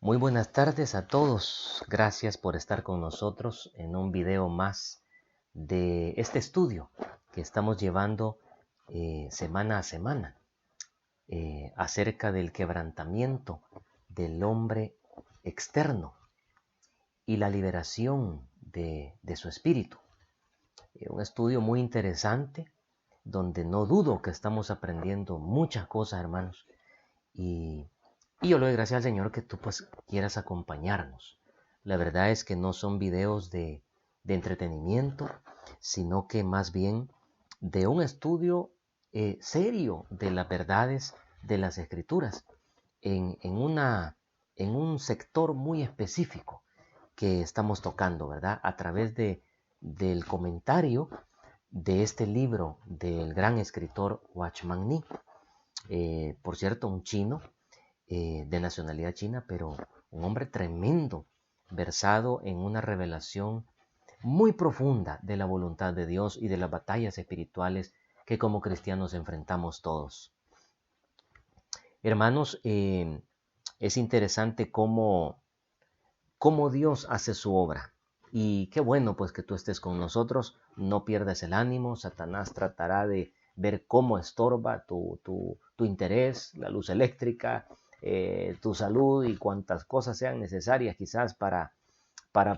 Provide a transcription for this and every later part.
Muy buenas tardes a todos. Gracias por estar con nosotros en un video más de este estudio que estamos llevando semana a semana acerca del quebrantamiento del hombre externo y la liberación de su espíritu. Un estudio muy interesante donde no dudo que estamos aprendiendo muchas cosas, hermanos. Y, y yo le doy gracias al Señor que tú pues quieras acompañarnos. La verdad es que no son videos de entretenimiento, sino que más bien de un estudio serio de las verdades de las Escrituras en un sector muy específico que estamos tocando, ¿verdad? A través del comentario de este libro del gran escritor Watchman Nee. Por cierto, un chino de nacionalidad china, pero un hombre tremendo, versado en una revelación muy profunda de la voluntad de Dios y de las batallas espirituales que como cristianos enfrentamos todos. Hermanos, es interesante cómo Dios hace su obra. Y qué bueno pues que tú estés con nosotros, no pierdas el ánimo. Satanás tratará de ver cómo estorba tu interés, la luz eléctrica, tu salud y cuantas cosas sean necesarias quizás para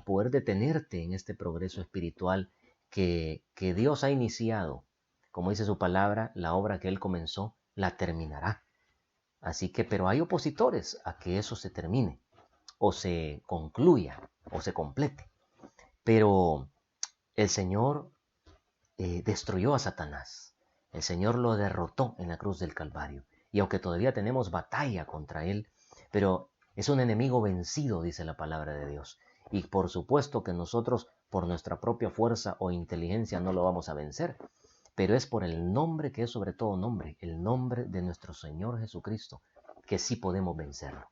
poder detenerte en este progreso espiritual que Dios ha iniciado. Como dice su palabra, la obra que Él comenzó la terminará. Así que, pero hay opositores a que eso se termine o se concluya o se complete. Pero el Señor destruyó a Satanás. El Señor lo derrotó en la cruz del Calvario. Y aunque todavía tenemos batalla contra él, pero es un enemigo vencido, dice la palabra de Dios. Y por supuesto que nosotros, por nuestra propia fuerza o inteligencia, no lo vamos a vencer. Pero es por el nombre que es sobre todo nombre, el nombre de nuestro Señor Jesucristo, que sí podemos vencerlo.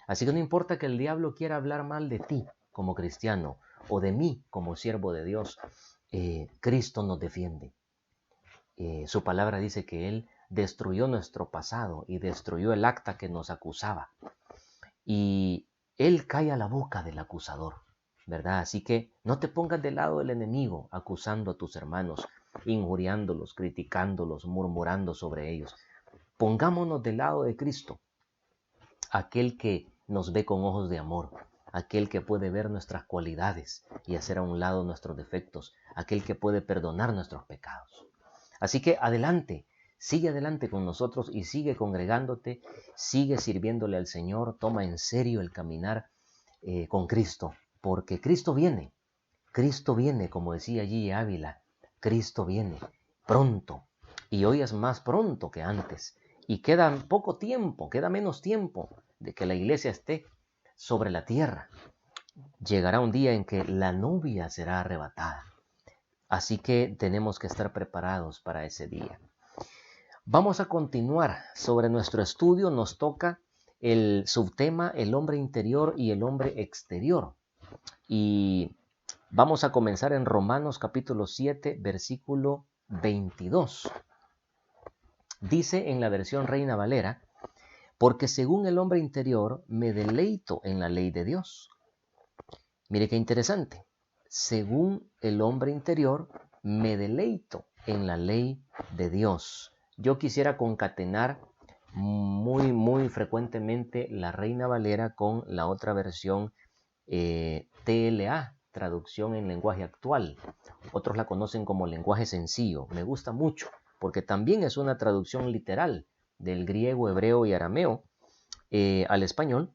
Así que no importa que el diablo quiera hablar mal de ti como cristiano o de mí como siervo de Dios, Cristo nos defiende. Su palabra dice que Él destruyó nuestro pasado y destruyó el acta que nos acusaba. Y Él calla la boca del acusador, ¿verdad? Así que no te pongas del lado del enemigo acusando a tus hermanos, injuriándolos, criticándolos, murmurando sobre ellos. Pongámonos del lado de Cristo, aquel que nos ve con ojos de amor, aquel que puede ver nuestras cualidades y hacer a un lado nuestros defectos, aquel que puede perdonar nuestros pecados. Así que sigue adelante con nosotros y sigue congregándote, sigue sirviéndole al Señor, toma en serio el caminar con Cristo, porque Cristo viene, como decía G. Ávila, Cristo viene pronto, y hoy es más pronto que antes, y queda poco tiempo, queda menos tiempo de que la iglesia esté sobre la tierra. Llegará un día en que la novia será arrebatada, así que tenemos que estar preparados para ese día. Vamos a continuar sobre nuestro estudio, nos toca el subtema el hombre interior y el hombre exterior, y vamos a comenzar en Romanos capítulo 7, versículo 22. Dice en la versión Reina Valera: porque según el hombre interior me deleito en la ley de Dios. Mire qué interesante. Según el hombre interior me deleito en la ley de Dios. Yo quisiera concatenar muy frecuentemente la Reina Valera con la otra versión TLA, traducción en lenguaje actual. Otros la conocen como lenguaje sencillo. Me gusta mucho porque también es una traducción literal del griego, hebreo y arameo al español,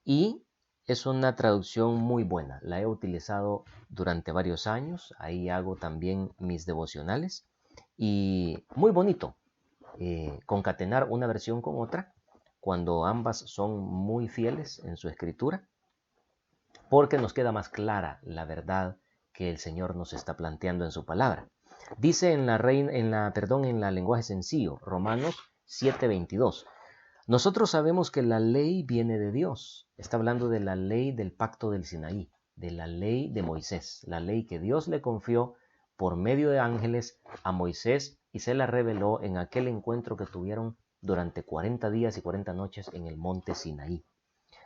y es una traducción muy buena. La he utilizado durante varios años. Ahí hago también mis devocionales y muy bonito concatenar una versión con otra cuando ambas son muy fieles en su escritura, porque nos queda más clara la verdad que el Señor nos está planteando en su palabra. Dice en la lenguaje sencillo, Romanos 7:22. Nosotros sabemos que la ley viene de Dios. Está hablando de la ley del pacto del Sinaí, de la ley de Moisés, la ley que Dios le confió por medio de ángeles a Moisés y se la reveló en aquel encuentro que tuvieron durante 40 días y 40 noches en el monte Sinaí.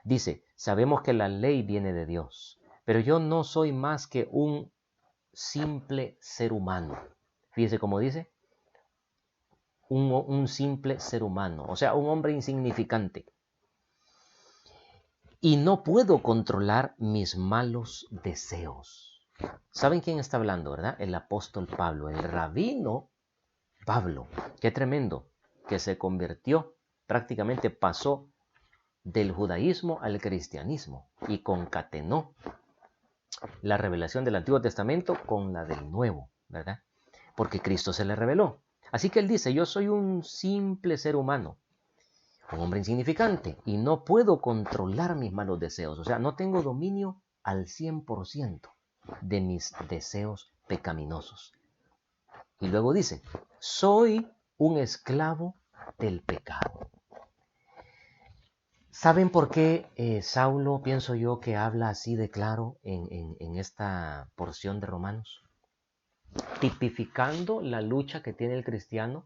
Dice, sabemos que la ley viene de Dios, pero yo no soy más que un simple ser humano. Fíjese cómo dice, un simple ser humano, o sea, un hombre insignificante. Y no puedo controlar mis malos deseos. ¿Saben quién está hablando, verdad? El apóstol Pablo, el rabino Pablo. Qué tremendo, que se convirtió, prácticamente pasó del judaísmo al cristianismo y concatenó la revelación del Antiguo Testamento con la del Nuevo, ¿verdad? Porque Cristo se le reveló. Así que él dice, yo soy un simple ser humano, un hombre insignificante, y no puedo controlar mis malos deseos. O sea, no tengo dominio al 100% de mis deseos pecaminosos. Y luego dice, soy un esclavo del pecado. ¿Saben por qué Saulo, pienso yo, que habla así de claro en esta porción de Romanos? Tipificando la lucha que tiene el cristiano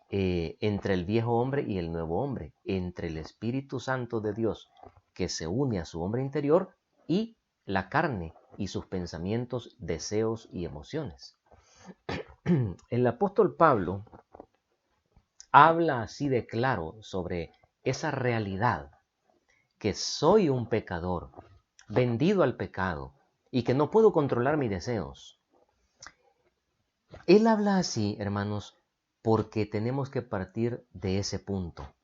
entre el viejo hombre y el nuevo hombre, entre el Espíritu Santo de Dios que se une a su hombre interior y la carne y sus pensamientos, deseos y emociones. El apóstol Pablo habla así de claro sobre esa realidad, que soy un pecador, vendido al pecado, y que no puedo controlar mis deseos. Él habla así, hermanos, porque tenemos que partir de ese punto,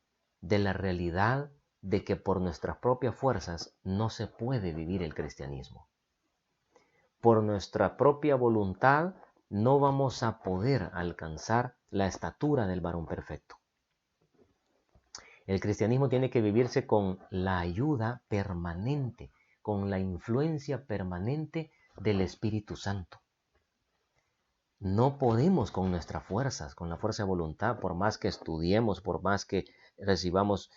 de la realidad de que por nuestras propias fuerzas no se puede vivir el cristianismo. Por nuestra propia voluntad no vamos a poder alcanzar la estatura del varón perfecto. El cristianismo tiene que vivirse con la ayuda permanente, con la influencia permanente del Espíritu Santo. No podemos con nuestras fuerzas, con la fuerza de voluntad, por más que estudiemos, por más que recibamos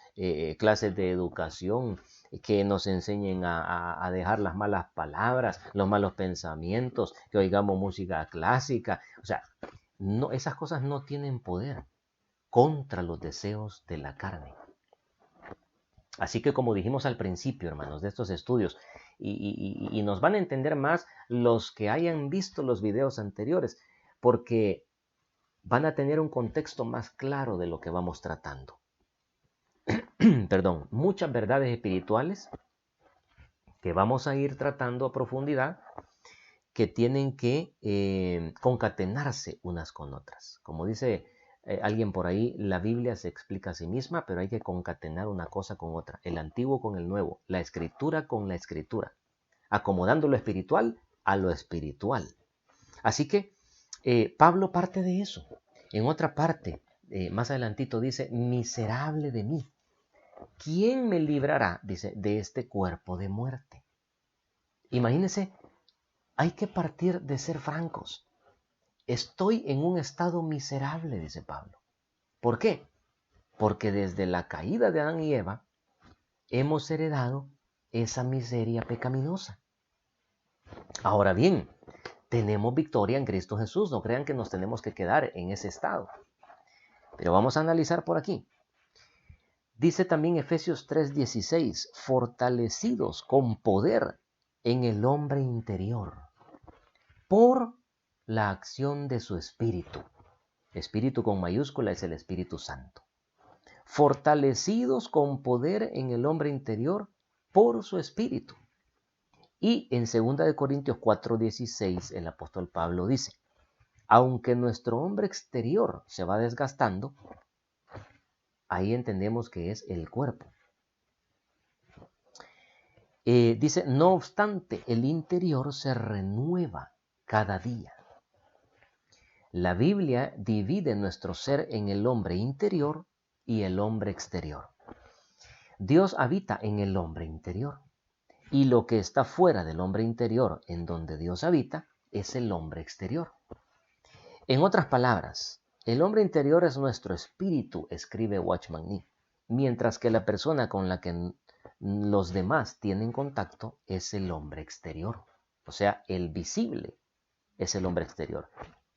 clases de educación que nos enseñen a dejar las malas palabras, los malos pensamientos, que oigamos música clásica. O sea, no, esas cosas no tienen poder contra los deseos de la carne. Así que como dijimos al principio, hermanos, de estos estudios, y nos van a entender más los que hayan visto los videos anteriores, porque van a tener un contexto más claro de lo que vamos tratando. Perdón, muchas verdades espirituales que vamos a ir tratando a profundidad, que tienen que concatenarse unas con otras. Como dice alguien por ahí, la Biblia se explica a sí misma, pero hay que concatenar una cosa con otra, el antiguo con el nuevo, la escritura con la escritura, acomodando lo espiritual a lo espiritual. Así que Pablo parte de eso. En otra parte, más adelantito dice, miserable de mí. ¿Quién me librará, dice, de este cuerpo de muerte? Imagínense, hay que partir de ser francos. Estoy en un estado miserable, dice Pablo. ¿Por qué? Porque desde la caída de Adán y Eva hemos heredado esa miseria pecaminosa. Ahora bien, tenemos victoria en Cristo Jesús. No crean que nos tenemos que quedar en ese estado. Pero vamos a analizar por aquí. Dice también Efesios 3:16, fortalecidos con poder en el hombre interior, por la acción de su Espíritu. Espíritu con mayúscula es el Espíritu Santo. Fortalecidos con poder en el hombre interior por su Espíritu. Y en 2 Corintios 4:16 el apóstol Pablo dice, aunque nuestro hombre exterior se va desgastando, ahí entendemos que es el cuerpo. Dice, no obstante, el interior se renueva cada día. La Biblia divide nuestro ser en el hombre interior y el hombre exterior. Dios habita en el hombre interior. Y lo que está fuera del hombre interior, en donde Dios habita, es el hombre exterior. En otras palabras, el hombre interior es nuestro espíritu, escribe Watchman Nee, mientras que la persona con la que los demás tienen contacto es el hombre exterior. O sea, el visible es el hombre exterior.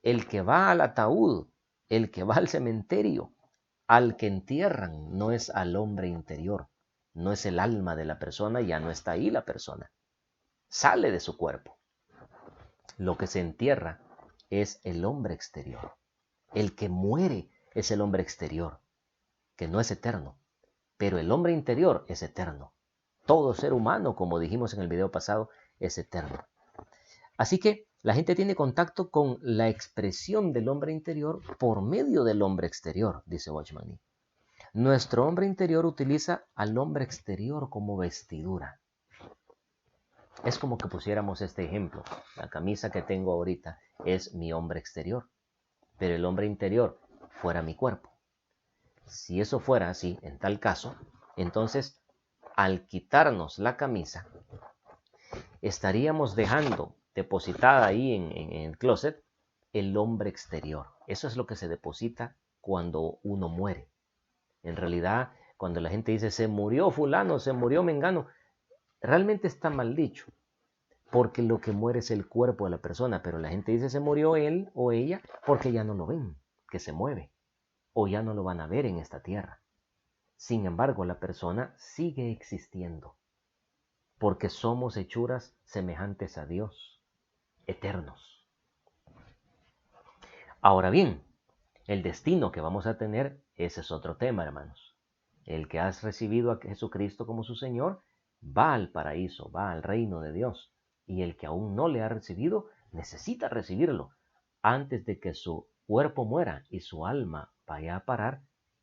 El que va al ataúd, el que va al cementerio, al que entierran, no es al hombre interior, no es el alma de la persona, ya no está ahí la persona. Sale de su cuerpo. Lo que se entierra es el hombre exterior. El que muere es el hombre exterior, que no es eterno, pero el hombre interior es eterno. Todo ser humano, como dijimos en el video pasado, es eterno. Así que la gente tiene contacto con la expresión del hombre interior por medio del hombre exterior, dice Watchman Nee. Nuestro hombre interior utiliza al hombre exterior como vestidura. Es como que pusiéramos este ejemplo. La camisa que tengo ahorita es mi hombre exterior, pero el hombre interior fuera mi cuerpo. Si eso fuera así, en tal caso, entonces al quitarnos la camisa, estaríamos dejando depositada ahí en el closet el hombre exterior. Eso es lo que se deposita cuando uno muere. En realidad, cuando la gente dice se murió fulano, se murió mengano, realmente está mal dicho, porque lo que muere es el cuerpo de la persona, pero la gente dice se murió él o ella porque ya no lo ven, que se mueve, o ya no lo van a ver en esta tierra. Sin embargo, la persona sigue existiendo, porque somos hechuras semejantes a Dios, eternos. Ahora bien, el destino que vamos a tener, ese es otro tema, hermanos. El que has recibido a Jesucristo como su Señor, va al paraíso, va al reino de Dios. Y el que aún no le ha recibido, necesita recibirlo antes de que su cuerpo muera y su alma vaya a parar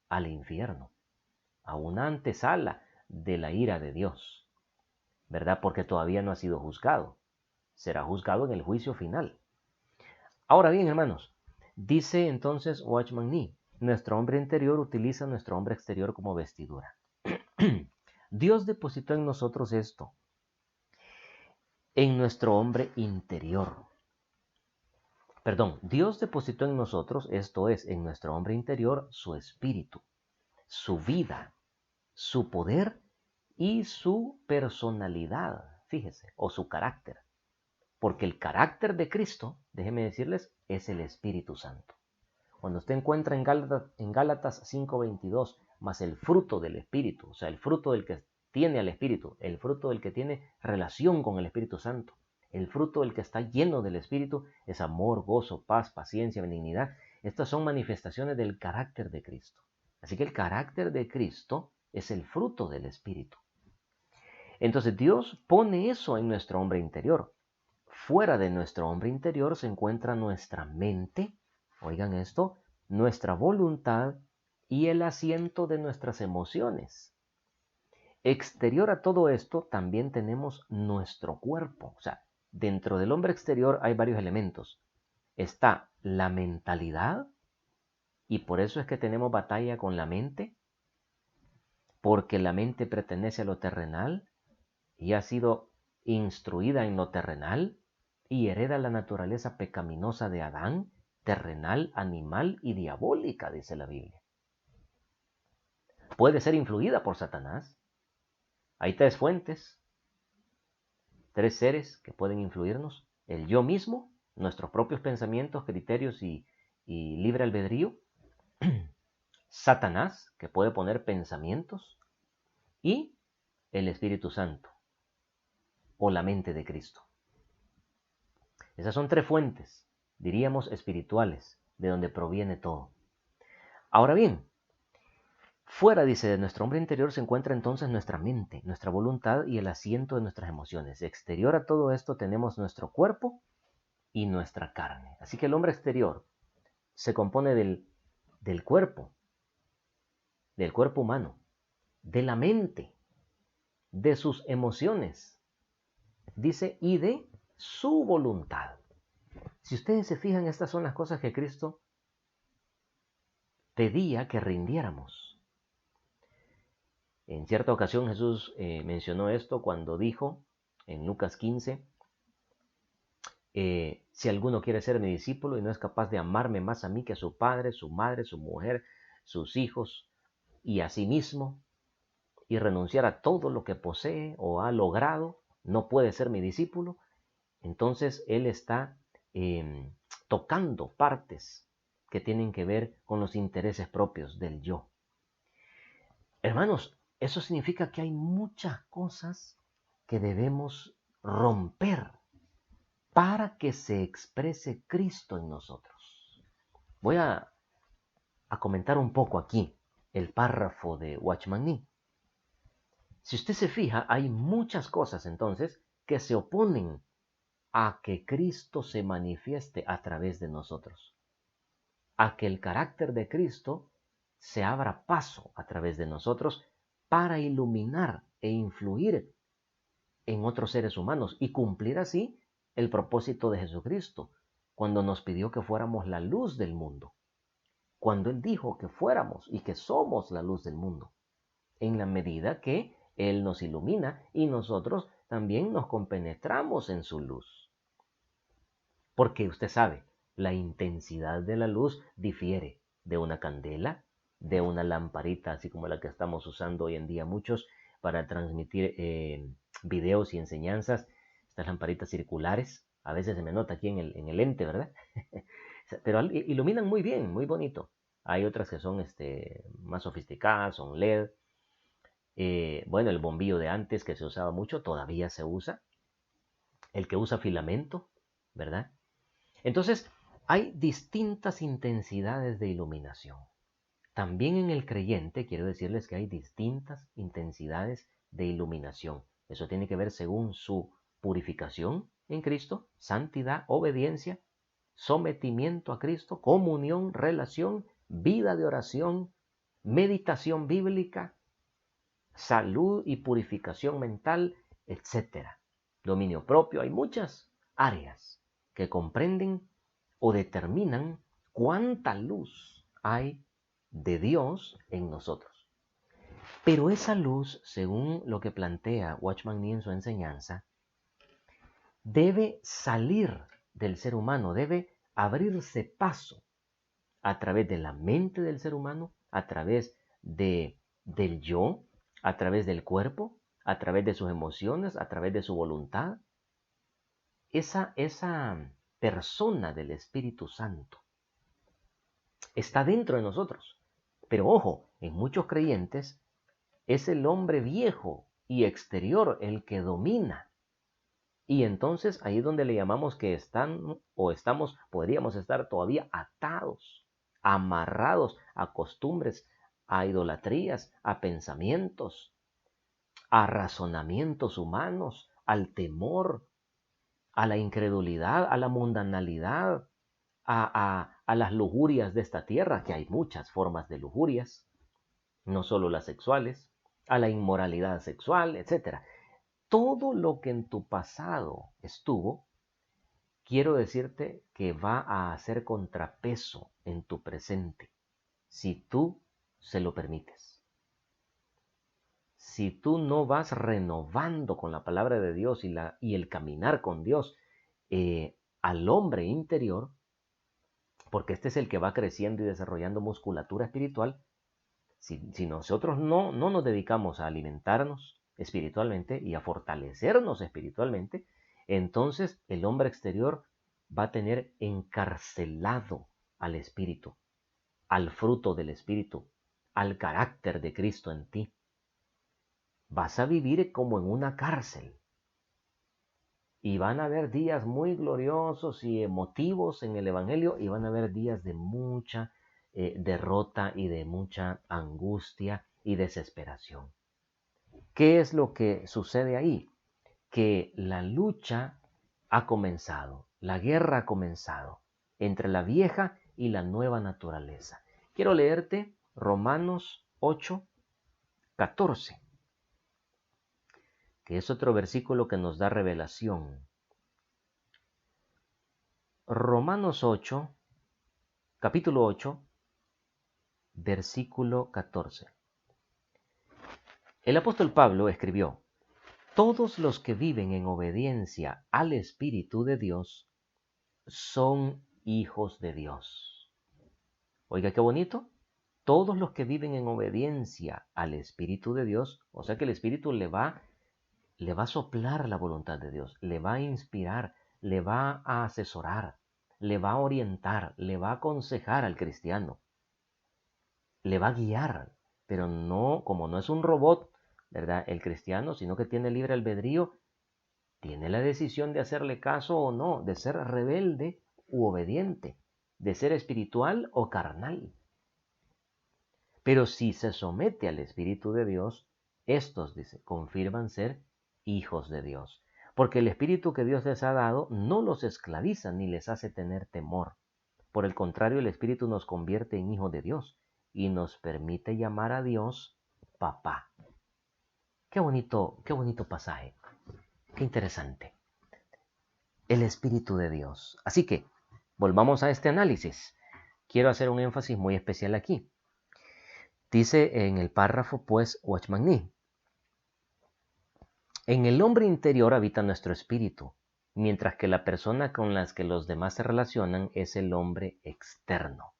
al infierno, a una antesala de la ira de Dios, ¿verdad? Porque todavía no ha sido juzgado. Será juzgado en el juicio final. Ahora bien, hermanos, dice entonces Watchman Nee, nuestro hombre interior utiliza nuestro hombre exterior como vestidura. Dios depositó en nosotros esto, en nuestro hombre interior. Perdón, Dios depositó en nosotros, esto es, en nuestro hombre interior, su espíritu, su vida, su poder y su personalidad, fíjese, o su carácter. Porque el carácter de Cristo, déjenme decirles, es el Espíritu Santo. Cuando usted encuentra en Gálatas 5:22, más el fruto del Espíritu, o sea, el fruto del que tiene al Espíritu, el fruto del que tiene relación con el Espíritu Santo, el fruto del que está lleno del Espíritu es amor, gozo, paz, paciencia, benignidad. Estas son manifestaciones del carácter de Cristo. Así que el carácter de Cristo es el fruto del Espíritu. Entonces Dios pone eso en nuestro hombre interior. Fuera de nuestro hombre interior se encuentra nuestra mente, oigan esto, nuestra voluntad y el asiento de nuestras emociones. Exterior a todo esto también tenemos nuestro cuerpo. O sea, dentro del hombre exterior hay varios elementos. Está la mentalidad, y por eso es que tenemos batalla con la mente, porque la mente pertenece a lo terrenal y ha sido instruida en lo terrenal y hereda la naturaleza pecaminosa de Adán, terrenal, animal y diabólica, dice la Biblia. Puede ser influida por Satanás. Hay tres fuentes, tres seres que pueden influirnos. El yo mismo, nuestros propios pensamientos, criterios y libre albedrío. Satanás, que puede poner pensamientos. Y el Espíritu Santo, o la mente de Cristo. Esas son tres fuentes, diríamos espirituales, de donde proviene todo. Ahora bien, fuera, dice, de nuestro hombre interior se encuentra entonces nuestra mente, nuestra voluntad y el asiento de nuestras emociones. Exterior a todo esto tenemos nuestro cuerpo y nuestra carne. Así que el hombre exterior se compone del cuerpo humano, de la mente, de sus emociones, dice, y de su voluntad. Si ustedes se fijan, estas son las cosas que Cristo pedía que rindiéramos. En cierta ocasión Jesús mencionó esto cuando dijo en Lucas 15, si alguno quiere ser mi discípulo y no es capaz de amarme más a mí que a su padre, su madre, su mujer, sus hijos y a sí mismo, y renunciar a todo lo que posee o ha logrado, no puede ser mi discípulo. Entonces él está tocando partes que tienen que ver con los intereses propios del yo. Hermanos, Eso significa que hay muchas cosas que debemos romper para que se exprese Cristo en nosotros. Voy a comentar un poco aquí el párrafo de Watchman Nee. Si usted se fija, hay muchas cosas entonces que se oponen a que Cristo se manifieste a través de nosotros, a que el carácter de Cristo se abra paso a través de nosotros para iluminar e influir en otros seres humanos y cumplir así el propósito de Jesucristo, cuando nos pidió que fuéramos la luz del mundo, cuando Él dijo que fuéramos y que somos la luz del mundo, en la medida que Él nos ilumina y nosotros también nos compenetramos en su luz. Porque usted sabe, la intensidad de la luz difiere de una candela, de una lamparita, así como la que estamos usando hoy en día muchos para transmitir videos y enseñanzas, estas lamparitas circulares. A veces se me nota aquí en el lente, ¿verdad? Pero iluminan muy bien, muy bonito. Hay otras que son más sofisticadas, son LED. Bueno, el bombillo de antes que se usaba mucho, todavía se usa. El que usa filamento, ¿verdad? Entonces, hay distintas intensidades de iluminación. También en el creyente quiero decirles que hay distintas intensidades de iluminación. Eso tiene que ver según su purificación en Cristo, santidad, obediencia, sometimiento a Cristo, comunión, relación, vida de oración, meditación bíblica, salud y purificación mental, etc. Dominio propio. Hay muchas áreas que comprenden o determinan cuánta luz hay de Dios en nosotros. Pero esa luz, según lo que plantea Watchman Nee en su enseñanza, debe salir del ser humano, debe abrirse paso a través de la mente del ser humano, a través del yo, a través del cuerpo, a través de sus emociones, a través de su voluntad. Esa persona del Espíritu Santo está dentro de nosotros. Pero ojo, en muchos creyentes es el hombre viejo y exterior el que domina. Y entonces ahí es donde le llamamos que están o estamos, podríamos estar todavía atados, amarrados a costumbres, a idolatrías, a pensamientos, a razonamientos humanos, al temor, a la incredulidad, a la mundanalidad, a las lujurias de esta tierra, que hay muchas formas de lujurias, no solo las sexuales, a la inmoralidad sexual, etc. Todo lo que en tu pasado estuvo, quiero decirte que va a hacer contrapeso en tu presente, si tú se lo permites. Si tú no vas renovando con la palabra de Dios y el caminar con Dios al hombre interior, porque este es el que va creciendo y desarrollando musculatura espiritual, si nosotros no nos dedicamos a alimentarnos espiritualmente y a fortalecernos espiritualmente, entonces el hombre exterior va a tener encarcelado al espíritu, al fruto del espíritu, al carácter de Cristo en ti. Vas a vivir como en una cárcel. Y van a haber días muy gloriosos y emotivos en el Evangelio y van a haber días de mucha derrota y de mucha angustia y desesperación. ¿Qué es lo que sucede ahí? Que la lucha ha comenzado, la guerra ha comenzado entre la vieja y la nueva naturaleza. Quiero leerte Romanos 8:14, que es otro versículo que nos da revelación. Romanos 8, capítulo 8, versículo 14. El apóstol Pablo escribió: todos los que viven en obediencia al Espíritu de Dios son hijos de Dios. Oiga, qué bonito. Todos los que viven en obediencia al Espíritu de Dios, o sea que el Espíritu le va a soplar la voluntad de Dios, le va a inspirar, le va a asesorar, le va a orientar, le va a aconsejar al cristiano, le va a guiar pero no, como no es un robot, ¿verdad? El cristiano, sino que tiene libre albedrío, tiene la decisión de hacerle caso o no, de ser rebelde u obediente, de ser espiritual o carnal. Pero si se somete al Espíritu de Dios, estos, dice, confirman ser hijos de Dios. Porque el Espíritu que Dios les ha dado no los esclaviza ni les hace tener temor. Por el contrario, el Espíritu nos convierte en hijos de Dios y nos permite llamar a Dios papá. Qué bonito pasaje. Qué interesante. El Espíritu de Dios. Así que, volvamos a este análisis. Quiero hacer un énfasis muy especial aquí. Dice en el párrafo, pues, Watchman Nee: en el hombre interior habita nuestro espíritu, mientras que la persona con la que los demás se relacionan es el hombre externo.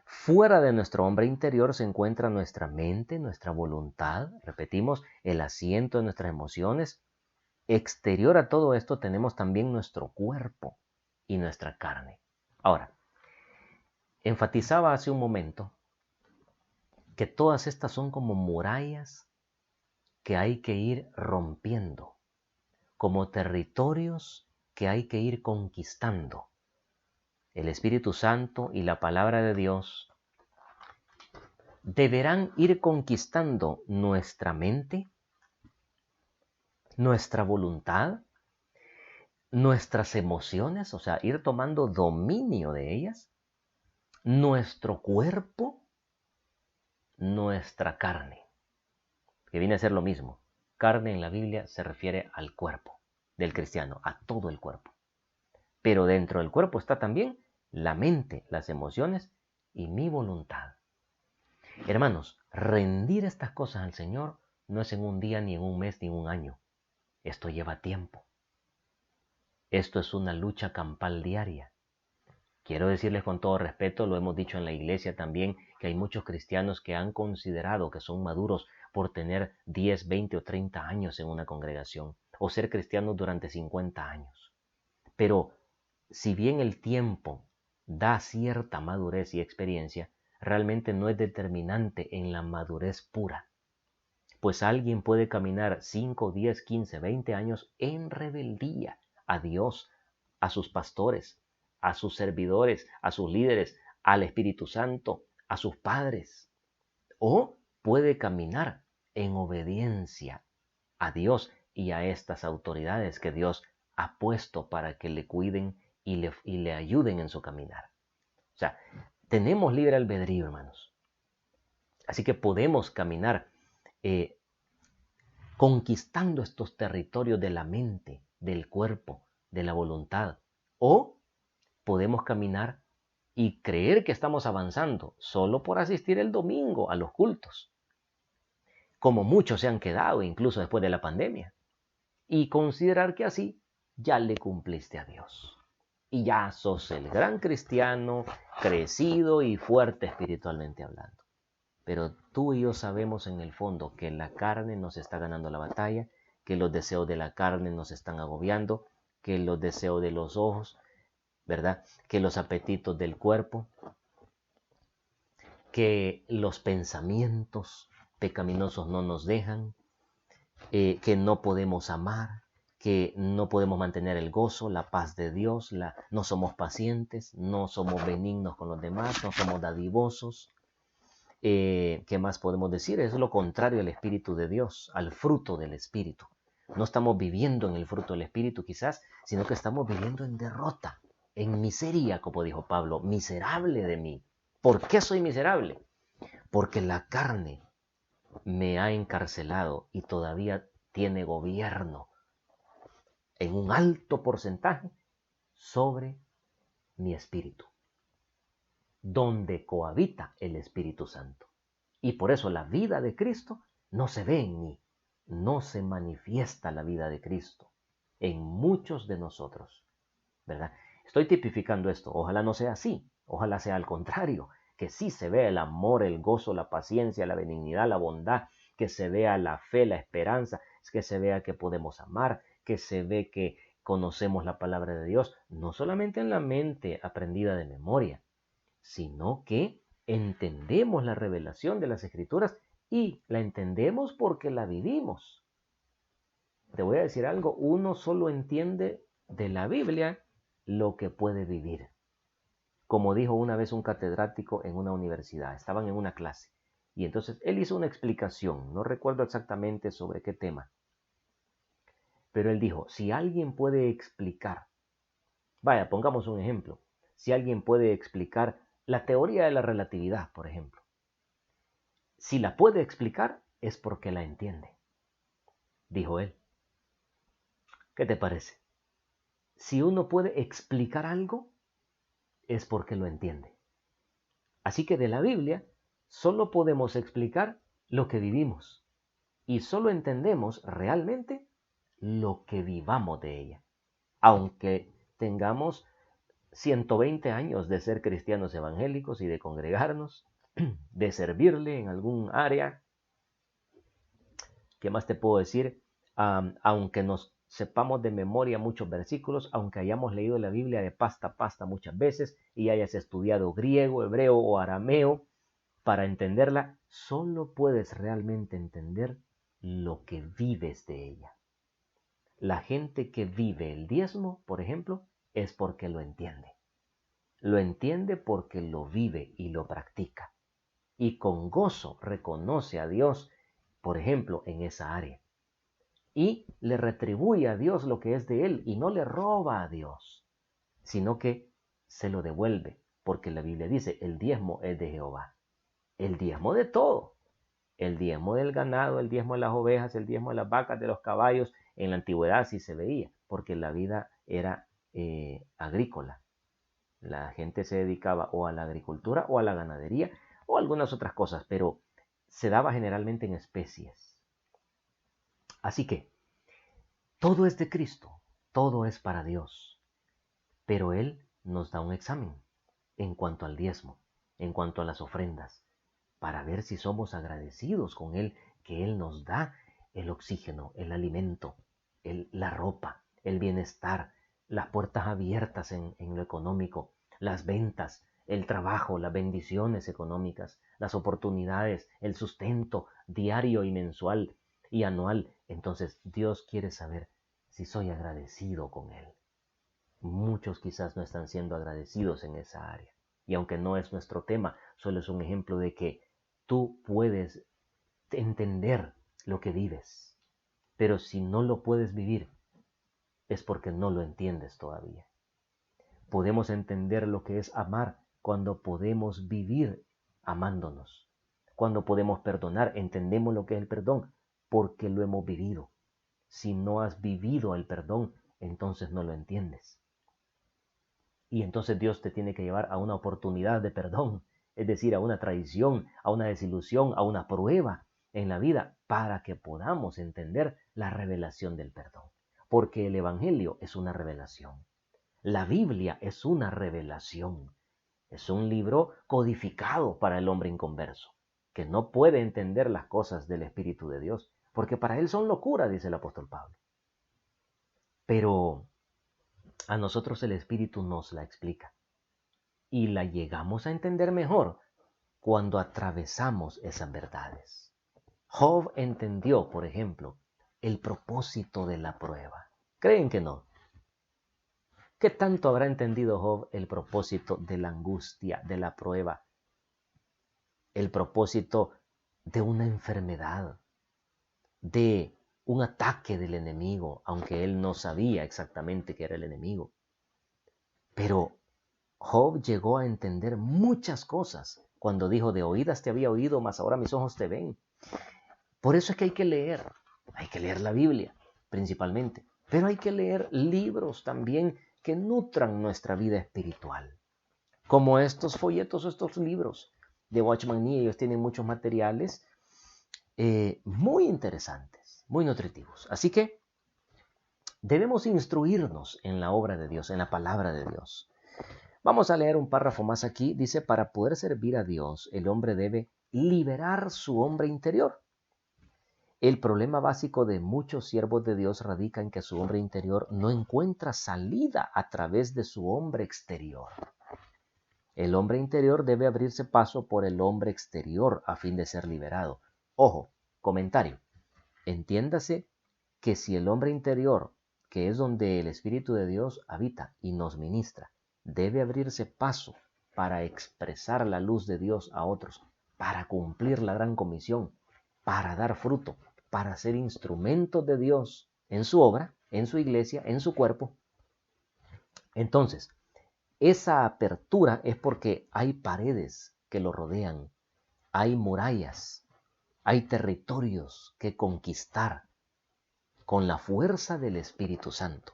Fuera de nuestro hombre interior se encuentra nuestra mente, nuestra voluntad, repetimos, el asiento de nuestras emociones. Exterior a todo esto tenemos también nuestro cuerpo y nuestra carne. Ahora, enfatizaba hace un momento que todas estas son como murallas que hay que ir rompiendo, como territorios que hay que ir conquistando. El Espíritu Santo y la palabra de Dios deberán ir conquistando nuestra mente, nuestra voluntad, nuestras emociones, o sea, ir tomando dominio de ellas, nuestro cuerpo, nuestra carne, que viene a ser lo mismo. Carne en la Biblia se refiere al cuerpo del cristiano, a todo el cuerpo. Pero dentro del cuerpo está también la mente, las emociones y mi voluntad. Hermanos, rendir estas cosas al Señor no es en un día, ni en un mes, ni en un año. Esto lleva tiempo. Esto es una lucha campal diaria. Quiero decirles con todo respeto, lo hemos dicho en la iglesia también, que hay muchos cristianos que han considerado que son maduros por tener 10, 20 o 30 años en una congregación, o ser cristianos durante 50 años. Pero si bien el tiempo da cierta madurez y experiencia, realmente no es determinante en la madurez pura. Pues alguien puede caminar 5, 10, 15, 20 años en rebeldía a Dios, a sus pastores, a sus servidores, a sus líderes, al Espíritu Santo, a sus padres. O puede caminar en obediencia a Dios y a estas autoridades que Dios ha puesto para que le cuiden y le ayuden en su caminar. O sea, tenemos libre albedrío, hermanos. Así que podemos caminar conquistando estos territorios de la mente, del cuerpo, de la voluntad. O podemos caminar y creer que estamos avanzando solo por asistir el domingo a los cultos, como muchos se han quedado incluso después de la pandemia, y considerar que así ya le cumpliste a Dios. Y ya sos el gran cristiano, crecido y fuerte espiritualmente hablando. Pero tú y yo sabemos en el fondo que la carne nos está ganando la batalla, que los deseos de la carne nos están agobiando, que los deseos de los ojos, ¿verdad? Que los apetitos del cuerpo, que los pensamientos pecaminosos no nos dejan, que no podemos amar, que no podemos mantener el gozo, la paz de Dios, no somos pacientes, no somos benignos con los demás, no somos dadivosos. ¿Qué más podemos decir? Es lo contrario al Espíritu de Dios, al fruto del Espíritu. No estamos viviendo en el fruto del Espíritu quizás, sino que estamos viviendo en derrota, en miseria, como dijo Pablo, miserable de mí. ¿Por qué soy miserable? Porque la carne me ha encarcelado y todavía tiene gobierno en un alto porcentaje sobre mi espíritu, donde cohabita el Espíritu Santo. Y por eso la vida de Cristo no se ve en mí, no se manifiesta la vida de Cristo en muchos de nosotros, ¿verdad? Estoy tipificando esto, ojalá no sea así, ojalá sea al contrario, que sí se vea el amor, el gozo, la paciencia, la benignidad, la bondad, que se vea la fe, la esperanza, que se vea que podemos amar, que se ve que conocemos la palabra de Dios, no solamente en la mente aprendida de memoria, sino que entendemos la revelación de las Escrituras y la entendemos porque la vivimos. Te voy a decir algo, uno solo entiende de la Biblia lo que puede vivir. Como dijo una vez un catedrático en una universidad, estaban en una clase y entonces él hizo una explicación, no recuerdo exactamente sobre qué tema, pero él dijo, si alguien puede explicar, vaya, pongamos un ejemplo, si alguien puede explicar la teoría de la relatividad, por ejemplo, si la puede explicar es porque la entiende, dijo él. ¿Qué te parece? Si uno puede explicar algo, es porque lo entiende. Así que de la Biblia solo podemos explicar lo que vivimos y solo entendemos realmente lo que vivamos de ella. Aunque tengamos 120 años de ser cristianos evangélicos y de congregarnos, de servirle en algún área, ¿qué más te puedo decir? Aunque nos sepamos de memoria muchos versículos, aunque hayamos leído la Biblia de pasta a pasta muchas veces y hayas estudiado griego, hebreo o arameo para entenderla, solo puedes realmente entender lo que vives de ella. La gente que vive el diezmo, por ejemplo, es porque lo entiende. Lo entiende porque lo vive y lo practica. Y con gozo reconoce a Dios, por ejemplo, en esa área. Y le retribuye a Dios lo que es de él y no le roba a Dios, sino que se lo devuelve, porque la Biblia dice, el diezmo es de Jehová. El diezmo de todo. El diezmo del ganado, el diezmo de las ovejas, el diezmo de las vacas, de los caballos. En la antigüedad sí se veía, porque la vida era agrícola. La gente se dedicaba o a la agricultura o a la ganadería o a algunas otras cosas, pero se daba generalmente en especies. Así que todo es de Cristo, todo es para Dios, pero Él nos da un examen en cuanto al diezmo, en cuanto a las ofrendas, para ver si somos agradecidos con Él, que Él nos da el oxígeno, el alimento, la ropa, el bienestar, las puertas abiertas en lo económico, las ventas, el trabajo, las bendiciones económicas, las oportunidades, el sustento diario y mensual y anual. Entonces Dios quiere saber si soy agradecido con Él. Muchos quizás no están siendo agradecidos en esa área. Y aunque no es nuestro tema, solo es un ejemplo de que tú puedes entender lo que vives. Pero si no lo puedes vivir, es porque no lo entiendes todavía. Podemos entender lo que es amar cuando podemos vivir amándonos. Cuando podemos perdonar, entendemos lo que es el perdón porque lo hemos vivido. Si no has vivido el perdón, entonces no lo entiendes. Y entonces Dios te tiene que llevar a una oportunidad de perdón, es decir, a una traición, a una desilusión, a una prueba en la vida, para que podamos entender la revelación del perdón. Porque el Evangelio es una revelación. La Biblia es una revelación. Es un libro codificado para el hombre inconverso, que no puede entender las cosas del Espíritu de Dios, porque para él son locura, dice el apóstol Pablo. Pero a nosotros el Espíritu nos la explica y la llegamos a entender mejor cuando atravesamos esas verdades. Job entendió, por ejemplo, el propósito de la prueba. ¿Creen que no? ¿Qué tanto habrá entendido Job el propósito de la angustia, de la prueba? El propósito de una enfermedad, de un ataque del enemigo, aunque él no sabía exactamente qué era el enemigo. Pero Job llegó a entender muchas cosas cuando dijo, de oídas te había oído, mas ahora mis ojos te ven. Por eso es que hay que leer la Biblia principalmente, pero hay que leer libros también que nutran nuestra vida espiritual, como estos folletos o estos libros de Watchman Nee. Ellos tienen muchos materiales muy interesantes, muy nutritivos. Así que debemos instruirnos en la obra de Dios, en la palabra de Dios. Vamos a leer un párrafo más aquí. Dice, para poder servir a Dios, el hombre debe liberar su hombre interior. El problema básico de muchos siervos de Dios radica en que su hombre interior no encuentra salida a través de su hombre exterior. El hombre interior debe abrirse paso por el hombre exterior a fin de ser liberado. Ojo, comentario. Entiéndase que si el hombre interior, que es donde el Espíritu de Dios habita y nos ministra, debe abrirse paso para expresar la luz de Dios a otros, para cumplir la gran comisión, para dar fruto, para ser instrumentos de Dios en su obra, en su iglesia, en su cuerpo. Entonces, esa apertura es porque hay paredes que lo rodean, hay murallas, hay territorios que conquistar con la fuerza del Espíritu Santo.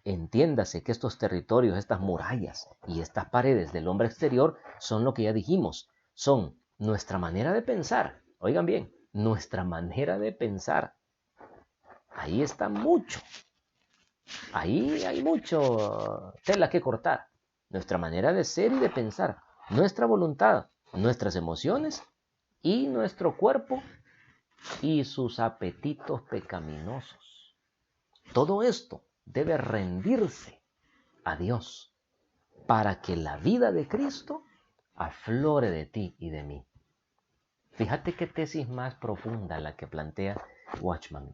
Entiéndase que estos territorios, estas murallas y estas paredes del hombre exterior son lo que ya dijimos, son nuestra manera de pensar. Oigan bien, nuestra manera de pensar. Ahí está mucho. Ahí hay mucho tela que cortar. Nuestra manera de ser y de pensar, nuestra voluntad, nuestras emociones y nuestro cuerpo y sus apetitos pecaminosos. Todo esto debe rendirse a Dios para que la vida de Cristo aflore de ti y de mí. Fíjate qué tesis más profunda la que plantea Watchman.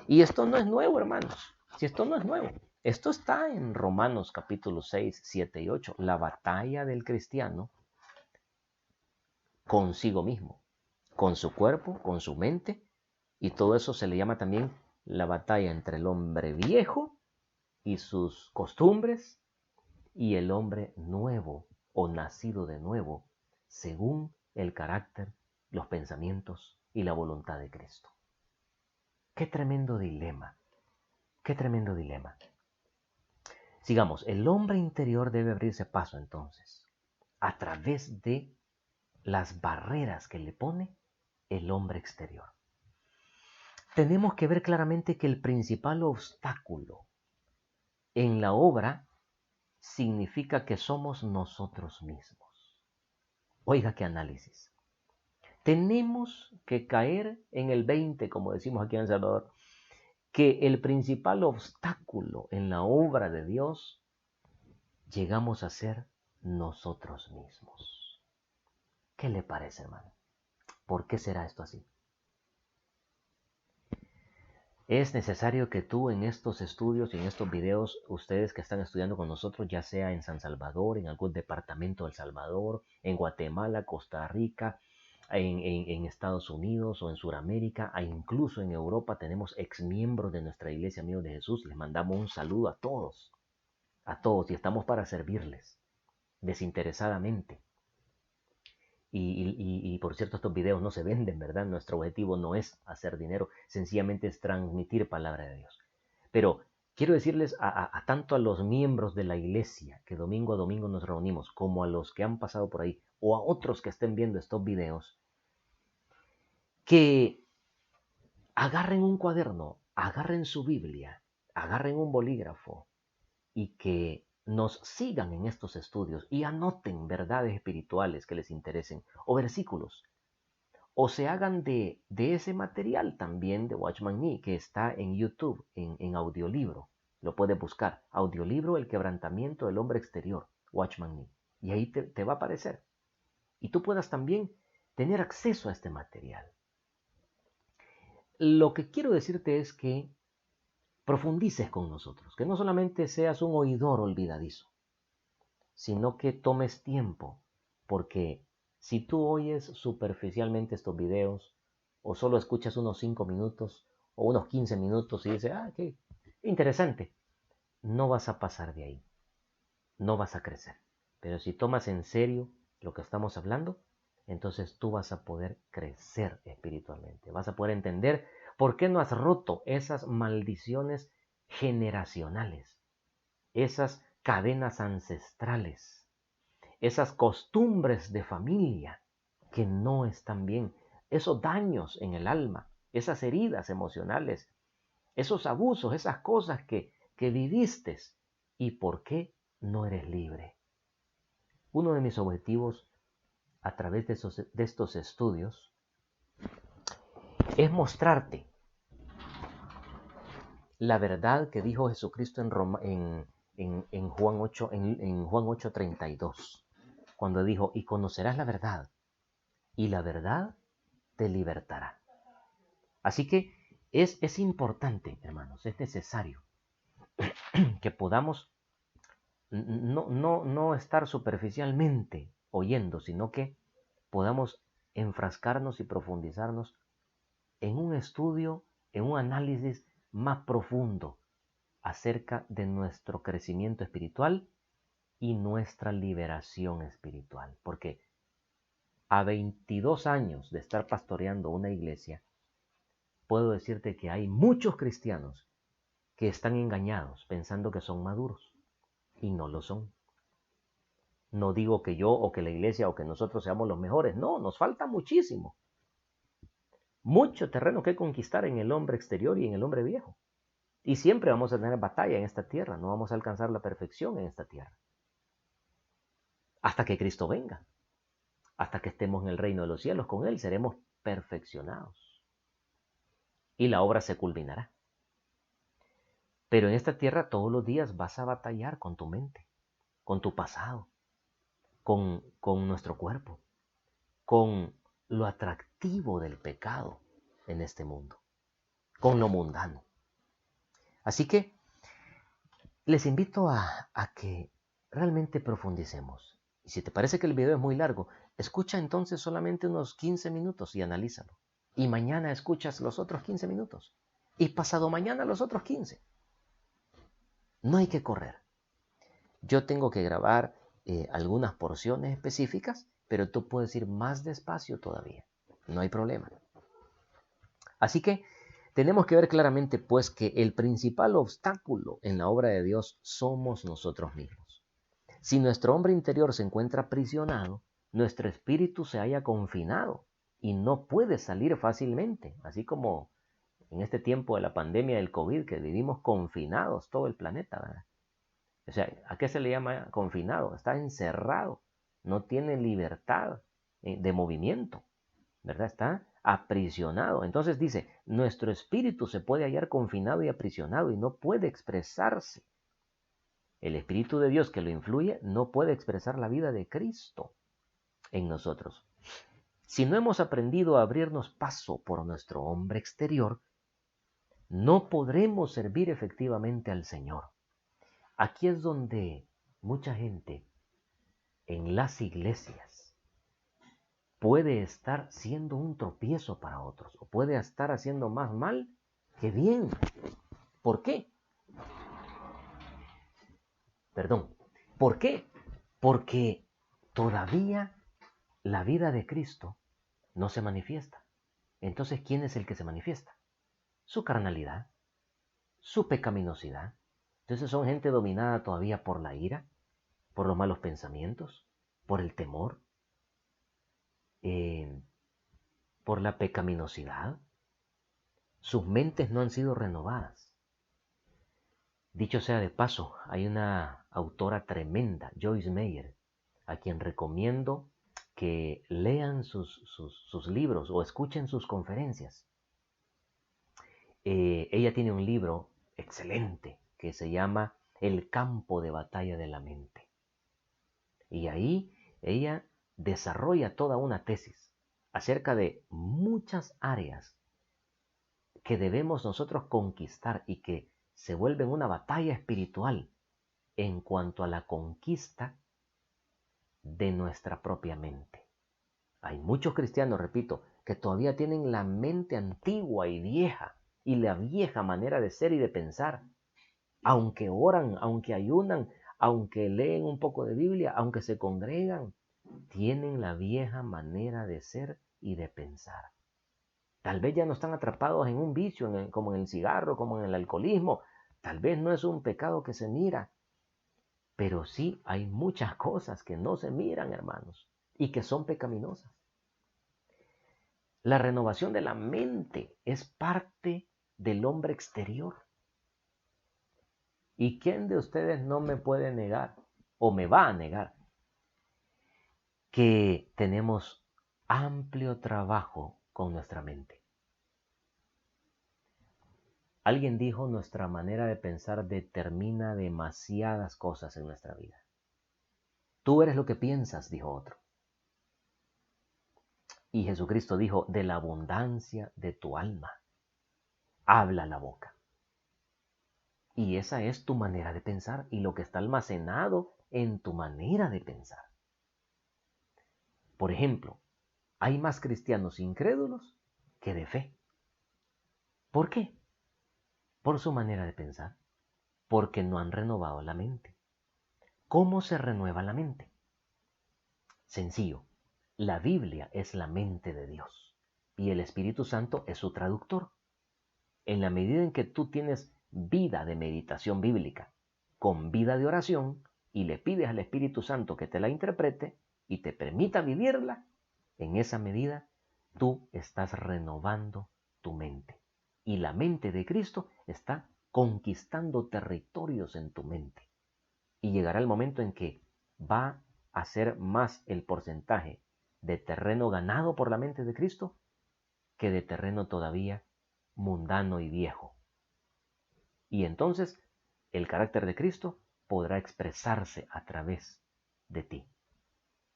Y esto no es nuevo, hermanos. Si esto no es nuevo. Esto está en Romanos capítulo 6, 7 y 8. La batalla del cristiano consigo mismo, con su cuerpo, con su mente. Y todo eso se le llama también la batalla entre el hombre viejo y sus costumbres y el hombre nuevo o nacido de nuevo, según el carácter, los pensamientos y la voluntad de Cristo. Qué tremendo dilema, qué tremendo dilema. Sigamos, el hombre interior debe abrirse paso entonces, a través de las barreras que le pone el hombre exterior. Tenemos que ver claramente que el principal obstáculo en la obra significa que somos nosotros mismos. Oiga qué análisis. Tenemos que caer en el 20, como decimos aquí en El Salvador, que el principal obstáculo en la obra de Dios llegamos a ser nosotros mismos. ¿Qué le parece, hermano? ¿Por qué será esto así? Es necesario que tú en estos estudios y en estos videos, ustedes que están estudiando con nosotros, ya sea en San Salvador, en algún departamento de El Salvador, en Guatemala, Costa Rica, en Estados Unidos o en Sudamérica, e incluso en Europa tenemos exmiembros de nuestra Iglesia Amigos de Jesús. Les mandamos un saludo a todos, y estamos para servirles desinteresadamente. Y por cierto, estos videos no se venden, ¿verdad? Nuestro objetivo no es hacer dinero, sencillamente es transmitir palabra de Dios. Pero quiero decirles tanto a los miembros de la iglesia que domingo a domingo nos reunimos, como a los que han pasado por ahí, o a otros que estén viendo estos videos, que agarren un cuaderno, agarren su Biblia, agarren un bolígrafo y que nos sigan en estos estudios y anoten verdades espirituales que les interesen o versículos, o se hagan de ese material también de Watchman Nee que está en YouTube, en audiolibro. Lo puedes buscar, audiolibro El quebrantamiento del hombre exterior, Watchman Nee, y ahí te va a aparecer. Y tú puedas también tener acceso a este material. Lo que quiero decirte es que profundices con nosotros, que no solamente seas un oidor olvidadizo, sino que tomes tiempo, porque si tú oyes superficialmente estos videos o solo escuchas unos 5 minutos o unos 15 minutos y dices, qué interesante, no vas a pasar de ahí, no vas a crecer. Pero si tomas en serio lo que estamos hablando, entonces tú vas a poder crecer espiritualmente, vas a poder entender por qué no has roto esas maldiciones generacionales, esas cadenas ancestrales, esas costumbres de familia que no están bien, esos daños en el alma, esas heridas emocionales, esos abusos, esas cosas que viviste y por qué no eres libre. Uno de mis objetivos a través de estos estudios es mostrarte la verdad que dijo Jesucristo en Juan 8, en Juan 8:32. cuando dijo, y conocerás la verdad, y la verdad te libertará. Así que es importante, hermanos, es necesario que podamos no estar superficialmente oyendo, sino que podamos enfrascarnos y profundizarnos en un estudio, en un análisis más profundo acerca de nuestro crecimiento espiritual y nuestra liberación espiritual. Porque a 22 años de estar pastoreando una iglesia, puedo decirte que hay muchos cristianos que están engañados pensando que son maduros y no lo son. No digo que yo o que la iglesia o que nosotros seamos los mejores, no, nos falta muchísimo. Mucho terreno que conquistar en el hombre exterior y en el hombre viejo. Y siempre vamos a tener batalla en esta tierra, no vamos a alcanzar la perfección en esta tierra. Hasta que Cristo venga, hasta que estemos en el reino de los cielos con Él, seremos perfeccionados. Y la obra se culminará. Pero en esta tierra todos los días vas a batallar con tu mente, con tu pasado, con nuestro cuerpo, con lo atractivo del pecado en este mundo, con lo mundano. Así que les invito a que realmente profundicemos. Y si te parece que el video es muy largo, escucha entonces solamente unos 15 minutos y analízalo. Y mañana escuchas los otros 15 minutos. Y pasado mañana los otros 15. No hay que correr. Yo tengo que grabar algunas porciones específicas, pero tú puedes ir más despacio todavía. No hay problema. Así que tenemos que ver claramente, pues, que el principal obstáculo en la obra de Dios somos nosotros mismos. Si nuestro hombre interior se encuentra aprisionado, nuestro espíritu se halla confinado y no puede salir fácilmente, así como en este tiempo de la pandemia del COVID, que vivimos confinados todo el planeta, ¿verdad? O sea, ¿a qué se le llama confinado? Está encerrado, no tiene libertad de movimiento, ¿verdad? Está aprisionado. Entonces dice, nuestro espíritu se puede hallar confinado y aprisionado y no puede expresarse. El Espíritu de Dios que lo influye no puede expresar la vida de Cristo en nosotros. Si no hemos aprendido a abrirnos paso por nuestro hombre exterior, no podremos servir efectivamente al Señor. Aquí es donde mucha gente en las iglesias puede estar siendo un tropiezo para otros o puede estar haciendo más mal que bien. ¿Por qué? Perdón. ¿Por qué? Porque todavía la vida de Cristo no se manifiesta. Entonces, ¿quién es el que se manifiesta? Su carnalidad, su pecaminosidad. Entonces son gente dominada todavía por la ira, por los malos pensamientos, por el temor, por la pecaminosidad. Sus mentes no han sido renovadas. Dicho sea de paso, hay una autora tremenda, Joyce Meyer, a quien recomiendo que lean sus libros o escuchen sus conferencias. Ella tiene un libro excelente que se llama El campo de batalla de la mente. Y ahí ella desarrolla toda una tesis acerca de muchas áreas que debemos nosotros conquistar y que se vuelven una batalla espiritual en cuanto a la conquista de nuestra propia mente. Hay muchos cristianos, repito, que todavía tienen la mente antigua y vieja y la vieja manera de ser y de pensar. Aunque oran, aunque ayunan, aunque leen un poco de Biblia, aunque se congregan, tienen la vieja manera de ser y de pensar. Tal vez ya no están atrapados en un vicio, como en el cigarro, como en el alcoholismo. Tal vez no es un pecado que se mira, pero sí hay muchas cosas que no se miran, hermanos, y que son pecaminosas. La renovación de la mente es parte del hombre exterior. ¿Y quién de ustedes no me puede negar o me va a negar que tenemos amplio trabajo con nuestra mente? Alguien dijo, nuestra manera de pensar determina demasiadas cosas en nuestra vida. Tú eres lo que piensas, dijo otro. Y Jesucristo dijo, de la abundancia de tu alma habla la boca. Y esa es tu manera de pensar y lo que está almacenado en tu manera de pensar. Por ejemplo, hay más cristianos incrédulos que de fe. ¿Por qué? Por su manera de pensar. Porque no han renovado la mente. ¿Cómo se renueva la mente? Sencillo. La Biblia es la mente de Dios y el Espíritu Santo es su traductor. En la medida en que tú tienes vida de meditación bíblica con vida de oración y le pides al Espíritu Santo que te la interprete y te permita vivirla, en esa medida tú estás renovando tu mente. Y la mente de Cristo está conquistando territorios en tu mente. Y llegará el momento en que va a ser más el porcentaje de terreno ganado por la mente de Cristo que de terreno todavía mundano y viejo. Y entonces el carácter de Cristo podrá expresarse a través de ti.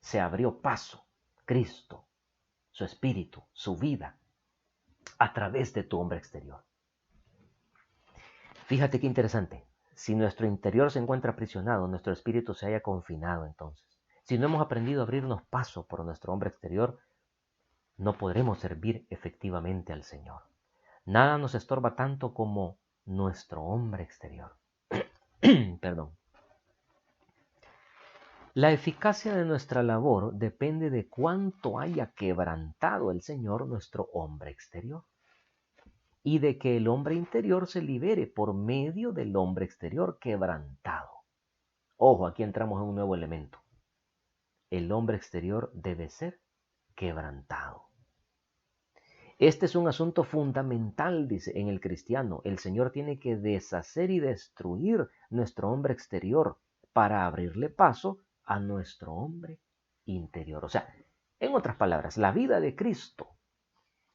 Se abrió paso Cristo, su espíritu, su vida, a través de tu hombre exterior. Fíjate qué interesante. Si nuestro interior se encuentra aprisionado, nuestro espíritu se haya confinado entonces. Si no hemos aprendido a abrirnos paso por nuestro hombre exterior, no podremos servir efectivamente al Señor. Nada nos estorba tanto como nuestro hombre exterior. Perdón. La eficacia de nuestra labor depende de cuánto haya quebrantado el Señor nuestro hombre exterior y de que el hombre interior se libere por medio del hombre exterior quebrantado. Ojo, aquí entramos en un nuevo elemento. El hombre exterior debe ser quebrantado. Este es un asunto fundamental, dice, en el cristiano. El Señor tiene que deshacer y destruir nuestro hombre exterior para abrirle paso a nuestro hombre interior. O sea, en otras palabras, la vida de Cristo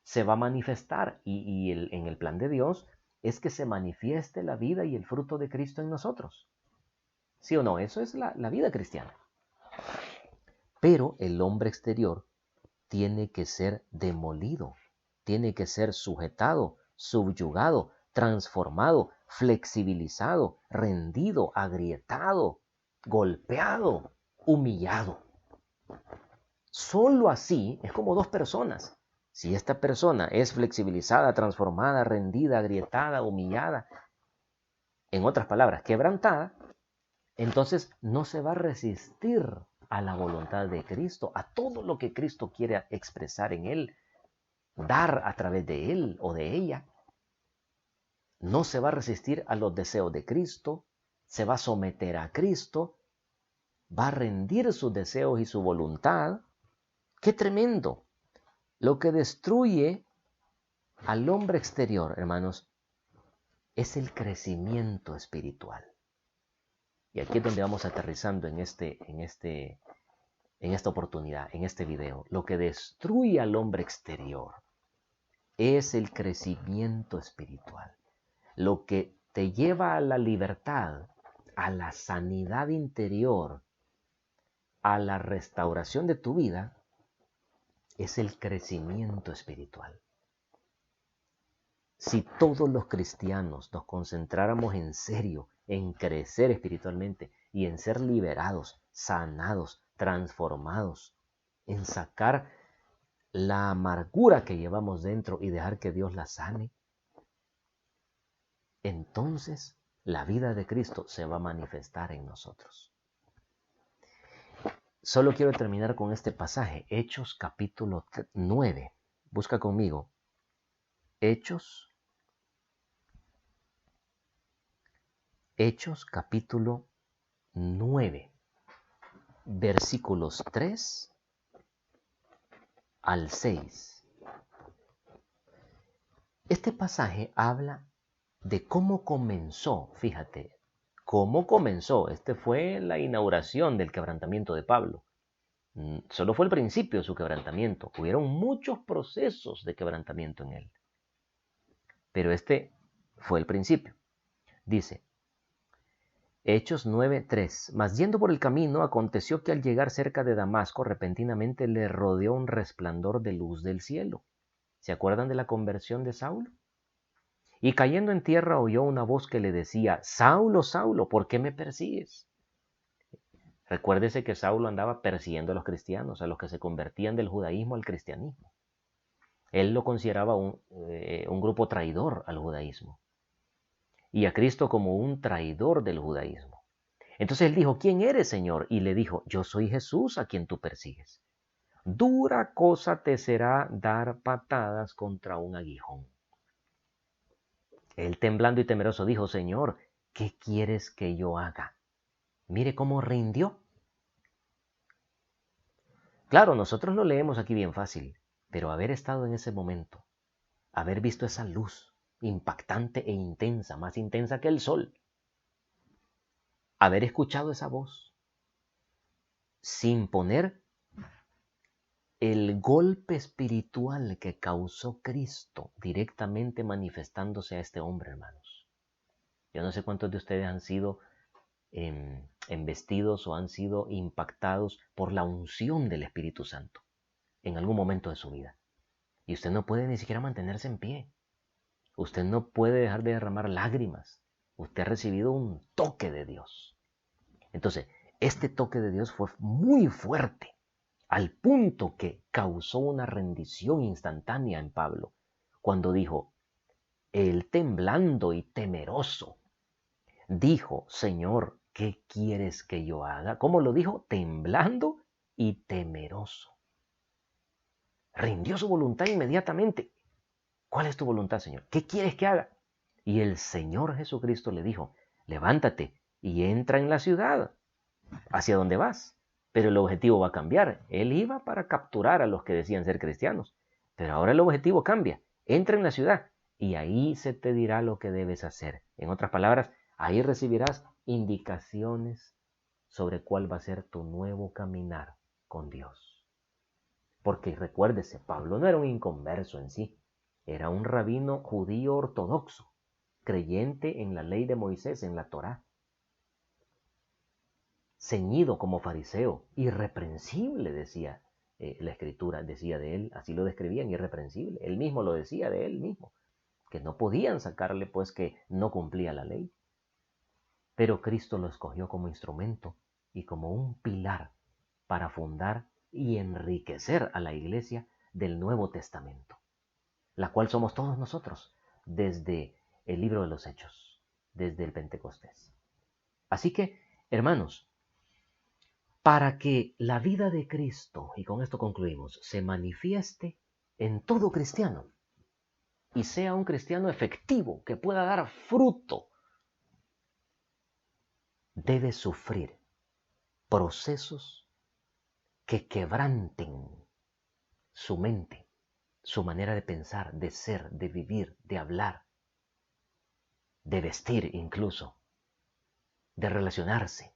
se va a manifestar y en el plan de Dios es que se manifieste la vida y el fruto de Cristo en nosotros. ¿Sí o no? Eso es la vida cristiana. Pero el hombre exterior tiene que ser demolido, tiene que ser sujetado, subyugado, transformado, flexibilizado, rendido, agrietado, golpeado, humillado. Solo así es como dos personas. Si esta persona es flexibilizada, transformada, rendida, agrietada, humillada, en otras palabras, quebrantada, entonces no se va a resistir a la voluntad de Cristo, a todo lo que Cristo quiere expresar en él, dar a través de él o de ella. No se va a resistir a los deseos de Cristo, se va a someter a Cristo, va a rendir sus deseos y su voluntad. ¡Qué tremendo! Lo que destruye al hombre exterior, hermanos, es el crecimiento espiritual. Y aquí es donde vamos aterrizando en esta oportunidad, en este video. Lo que destruye al hombre exterior es el crecimiento espiritual. Lo que te lleva a la libertad, a la sanidad interior, a la restauración de tu vida, es el crecimiento espiritual. Si todos los cristianos nos concentráramos en serio en crecer espiritualmente y en ser liberados, sanados, transformados, en sacar la amargura que llevamos dentro y dejar que Dios la sane, entonces la vida de Cristo se va a manifestar en nosotros. Solo quiero terminar con este pasaje, Hechos capítulo 9. Busca conmigo. Hechos capítulo 9, versículos 3 al 6. Este pasaje habla de cómo comenzó, fíjate, cómo comenzó. Este fue la inauguración del quebrantamiento de Pablo. Solo fue el principio de su quebrantamiento. Hubieron muchos procesos de quebrantamiento en él. Pero este fue el principio. Dice, Hechos 9:3. Mas yendo por el camino, aconteció que al llegar cerca de Damasco, repentinamente le rodeó un resplandor de luz del cielo. ¿Se acuerdan de la conversión de Saulo? Y cayendo en tierra oyó una voz que le decía, Saulo, Saulo, ¿por qué me persigues? Recuérdese que Saulo andaba persiguiendo a los cristianos, a los que se convertían del judaísmo al cristianismo. Él lo consideraba un grupo traidor al judaísmo y a Cristo como un traidor del judaísmo. Entonces él dijo, ¿quién eres, Señor? Y le dijo, yo soy Jesús a quien tú persigues. Dura cosa te será dar patadas contra un aguijón. Él temblando y temeroso dijo, Señor, ¿qué quieres que yo haga? Mire cómo rindió. Claro, nosotros lo leemos aquí bien fácil, pero haber estado en ese momento, haber visto esa luz impactante e intensa, más intensa que el sol, haber escuchado esa voz, sin poner el golpe espiritual que causó Cristo directamente manifestándose a este hombre, hermanos. Yo no sé cuántos de ustedes han sido embestidos o han sido impactados por la unción del Espíritu Santo en algún momento de su vida. Y usted no puede ni siquiera mantenerse en pie. Usted no puede dejar de derramar lágrimas. Usted ha recibido un toque de Dios. Entonces, este toque de Dios fue muy fuerte, al punto que causó una rendición instantánea en Pablo, cuando dijo, él temblando y temeroso, dijo, Señor, ¿qué quieres que yo haga? ¿Cómo lo dijo? Temblando y temeroso. Rindió su voluntad inmediatamente. ¿Cuál es tu voluntad, Señor? ¿Qué quieres que haga? Y el Señor Jesucristo le dijo, levántate y entra en la ciudad, hacia donde vas. Pero el objetivo va a cambiar. Él iba para capturar a los que decían ser cristianos. Pero ahora el objetivo cambia. Entra en la ciudad y ahí se te dirá lo que debes hacer. En otras palabras, ahí recibirás indicaciones sobre cuál va a ser tu nuevo caminar con Dios. Porque recuérdese, Pablo no era un inconverso en sí. Era un rabino judío ortodoxo, creyente en la ley de Moisés, en la Torá. Ceñido como fariseo, irreprensible, decía la escritura, decía de él, así lo describían, irreprensible. Él mismo lo decía de él mismo, que no podían sacarle pues que no cumplía la ley. Pero Cristo lo escogió como instrumento y como un pilar para fundar y enriquecer a la iglesia del Nuevo Testamento, la cual somos todos nosotros, desde el libro de los Hechos, desde el Pentecostés. Así que, hermanos, para que la vida de Cristo, y con esto concluimos, se manifieste en todo cristiano y sea un cristiano efectivo que pueda dar fruto, debe sufrir procesos que quebranten su mente, su manera de pensar, de ser, de vivir, de hablar, de vestir incluso, de relacionarse.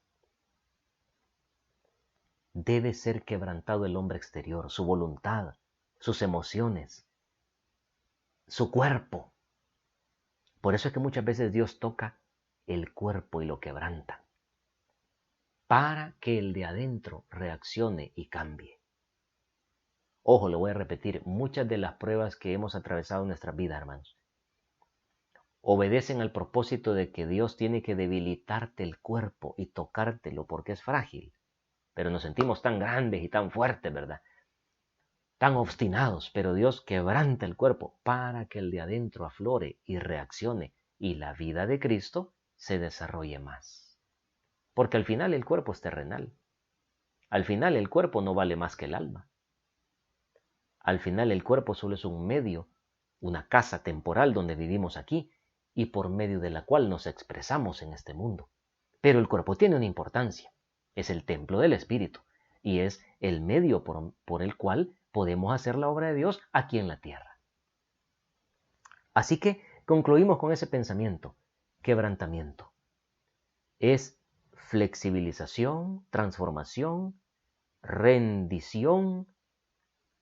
Debe ser quebrantado el hombre exterior, su voluntad, sus emociones, su cuerpo. Por eso es que muchas veces Dios toca el cuerpo y lo quebranta, para que el de adentro reaccione y cambie. Ojo, lo voy a repetir, muchas de las pruebas que hemos atravesado en nuestra vida, hermanos, obedecen al propósito de que Dios tiene que debilitarte el cuerpo y tocártelo porque es frágil. Pero nos sentimos tan grandes y tan fuertes, ¿verdad? Tan obstinados, pero Dios quebranta el cuerpo para que el de adentro aflore y reaccione y la vida de Cristo se desarrolle más. Porque al final el cuerpo es terrenal. Al final el cuerpo no vale más que el alma. Al final el cuerpo solo es un medio, una casa temporal donde vivimos aquí y por medio de la cual nos expresamos en este mundo. Pero el cuerpo tiene una importancia. Es el templo del Espíritu y es el medio por el cual podemos hacer la obra de Dios aquí en la tierra. Así que concluimos con ese pensamiento. Quebrantamiento es flexibilización, transformación, rendición,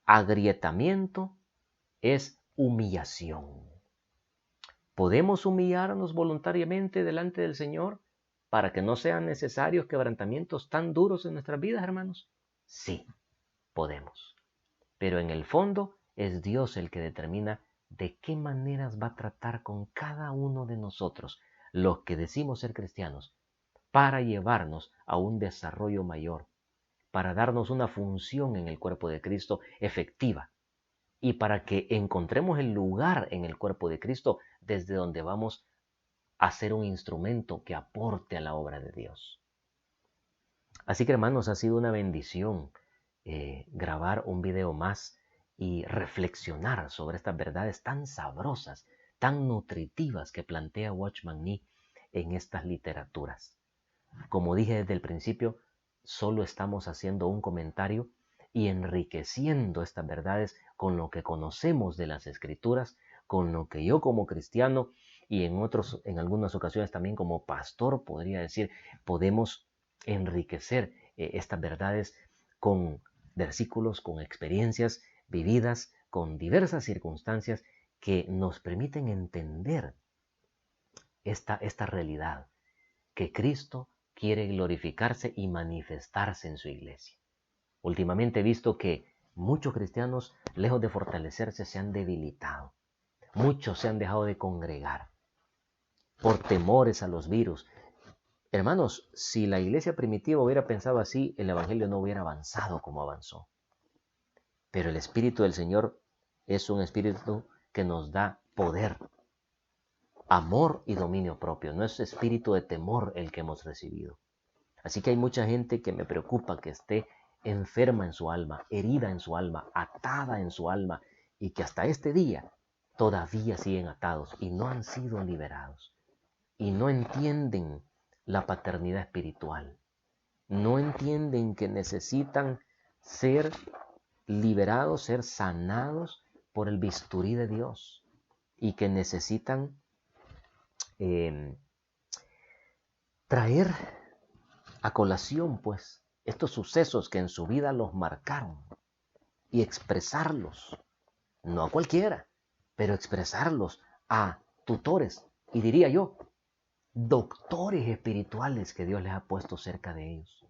agrietamiento, es humillación. ¿Podemos humillarnos voluntariamente delante del Señor para que no sean necesarios quebrantamientos tan duros en nuestras vidas, hermanos? Sí, podemos. Pero en el fondo es Dios el que determina de qué maneras va a tratar con cada uno de nosotros, los que decimos ser cristianos, para llevarnos a un desarrollo mayor, para darnos una función en el cuerpo de Cristo efectiva y para que encontremos el lugar en el cuerpo de Cristo desde donde vamos a ser un instrumento que aporte a la obra de Dios. Así que, hermanos, ha sido una bendición grabar un video más y reflexionar sobre estas verdades tan sabrosas, tan nutritivas que plantea Watchman Nee en estas literaturas. Como dije desde el principio, solo estamos haciendo un comentario y enriqueciendo estas verdades con lo que conocemos de las Escrituras, con lo que yo como cristiano y en algunas ocasiones también como pastor, podría decir, podemos enriquecer estas verdades con versículos, con experiencias vividas, con diversas circunstancias que nos permiten entender esta realidad, que Cristo quiere glorificarse y manifestarse en su iglesia. Últimamente he visto que muchos cristianos, lejos de fortalecerse, se han debilitado. Muchos se han dejado de congregar por temores a los virus. Hermanos, si la iglesia primitiva hubiera pensado así, el evangelio no hubiera avanzado como avanzó. Pero el Espíritu del Señor es un Espíritu que nos da poder, amor y dominio propio. No es espíritu de temor el que hemos recibido. Así que hay mucha gente que me preocupa que esté enferma en su alma, herida en su alma, atada en su alma, y que hasta este día todavía siguen atados y no han sido liberados. Y no entienden la paternidad espiritual. No entienden que necesitan ser liberados, ser sanados por el bisturí de Dios. Y que necesitan traer a colación, pues, estos sucesos que en su vida los marcaron y expresarlos, no a cualquiera, pero expresarlos a tutores y diría yo, doctores espirituales que Dios les ha puesto cerca de ellos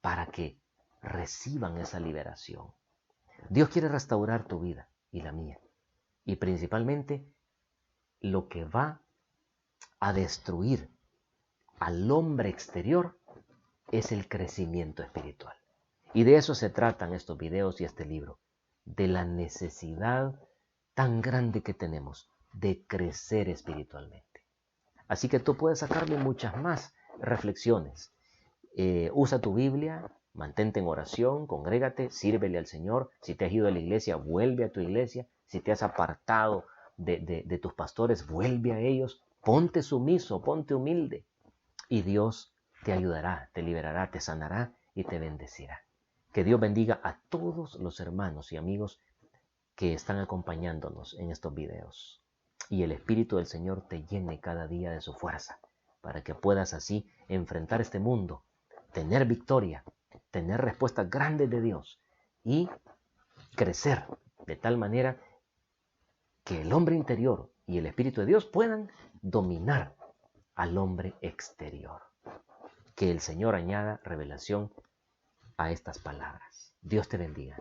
para que reciban esa liberación. Dios quiere restaurar tu vida y la mía, y principalmente lo que va a destruir al hombre exterior es el crecimiento espiritual. Y de eso se tratan estos videos y este libro, de la necesidad tan grande que tenemos de crecer espiritualmente. Así que tú puedes sacarle muchas más reflexiones. Usa tu Biblia, mantente en oración, congrégate, sírvele al Señor. Si te has ido a la iglesia, vuelve a tu iglesia. Si te has apartado de tus pastores, vuelve a ellos. Ponte sumiso, ponte humilde. Y Dios te ayudará, te liberará, te sanará y te bendecirá. Que Dios bendiga a todos los hermanos y amigos que están acompañándonos en estos videos. Y el Espíritu del Señor te llene cada día de su fuerza, para que puedas así enfrentar este mundo, tener victoria, tener respuestas grandes de Dios y crecer de tal manera que el hombre interior y el Espíritu de Dios puedan dominar al hombre exterior. Que el Señor añada revelación a estas palabras. Dios te bendiga.